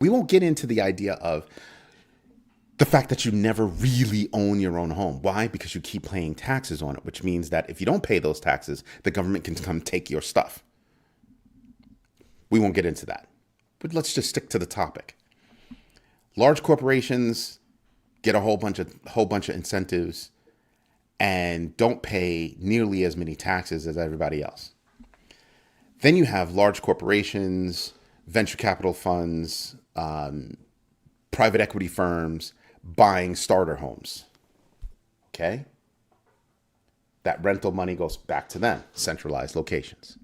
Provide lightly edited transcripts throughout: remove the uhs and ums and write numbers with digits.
We won't get into the idea of the fact that you never really own your own home. Why? Because you keep paying taxes on it, which means that if you don't pay those taxes, the government can come take your stuff. We won't get into that. But let's just stick to the topic. Large corporations get a whole bunch of incentives and don't pay nearly as many taxes as everybody else. Then you have large corporations, venture capital funds, private equity firms buying starter homes. Okay? That rental money goes back to them, centralized locations.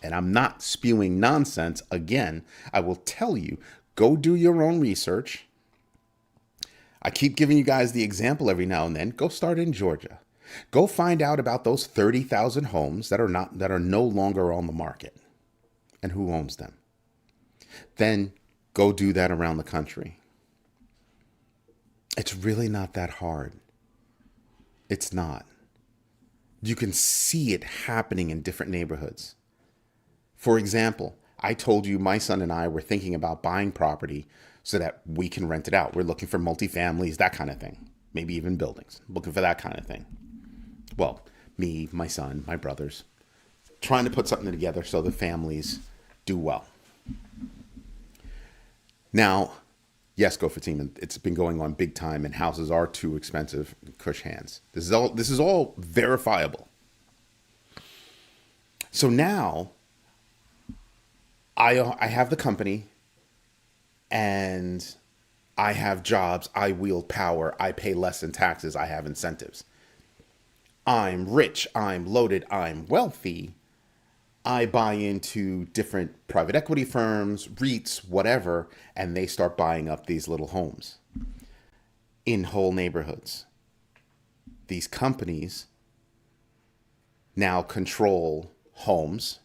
And I'm not spewing nonsense. Again, I will tell you, go do your own research. I keep giving you guys the example every now and then. Go start in Georgia. Go find out about those 30,000 homes that are no longer on the market and who owns them. Then go do that around the country. It's really not that hard. It's not. You can see it happening in different neighborhoods. For example, I told you my son and I were thinking about buying property so that we can rent it out. We're looking for multifamilies, that kind of thing. Maybe even buildings, looking for that kind of thing. Well, me, my son, my brothers, trying to put something together so the families do well. Now, yes, Gopher Team, it's been going on big time, and houses are too expensive. Cush hands. This is all verifiable. So now, I have the company, and I have jobs. I wield power. I pay less in taxes. I have incentives. I'm rich. I'm loaded. I'm wealthy. I buy into different private equity firms, REITs, whatever, and they start buying up these little homes in whole neighborhoods. These companies now control homes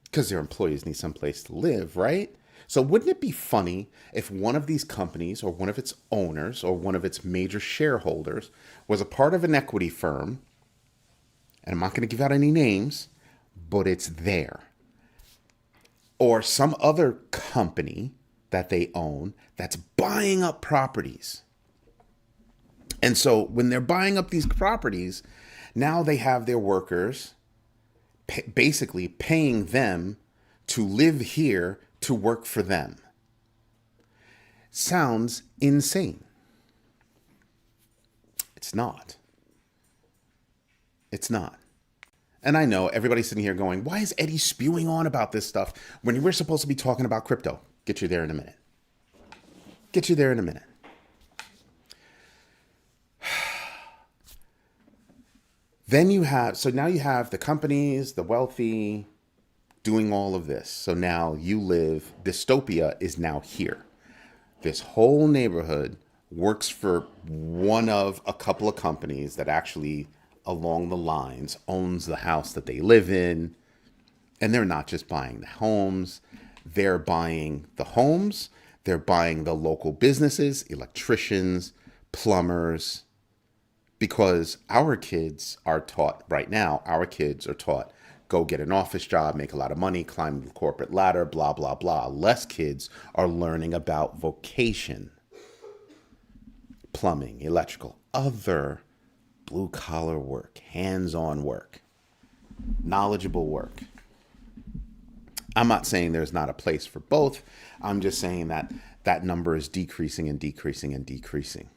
because their employees need someplace to live, right? So wouldn't it be funny if one of these companies or one of its owners or one of its major shareholders was a part of an equity firm, and I'm not going to give out any names, but it's there, or some other company that they own that's buying up properties. And so when they're buying up these properties, now they have their workers basically paying them to live here to work for them. Sounds insane. It's not. It's not. And I know everybody's sitting here going, why is Eddie spewing on about this stuff when we're supposed to be talking about crypto? Get you there in a minute. Get you there in a minute. So now you have the companies, the wealthy doing all of this. So now dystopia is now here. This whole neighborhood works for one of a couple of companies that actually along the lines owns the house that they live in. And they're not just buying the homes, they're buying the homes, they're buying the local businesses, electricians, plumbers, because our kids are taught go get an office job, make a lot of money, climb the corporate ladder, blah, blah, blah. Less kids are learning about vocation, plumbing, electrical, other blue collar work, hands-on work, knowledgeable work. I'm not saying there's not a place for both. I'm just saying that that number is decreasing and decreasing and decreasing.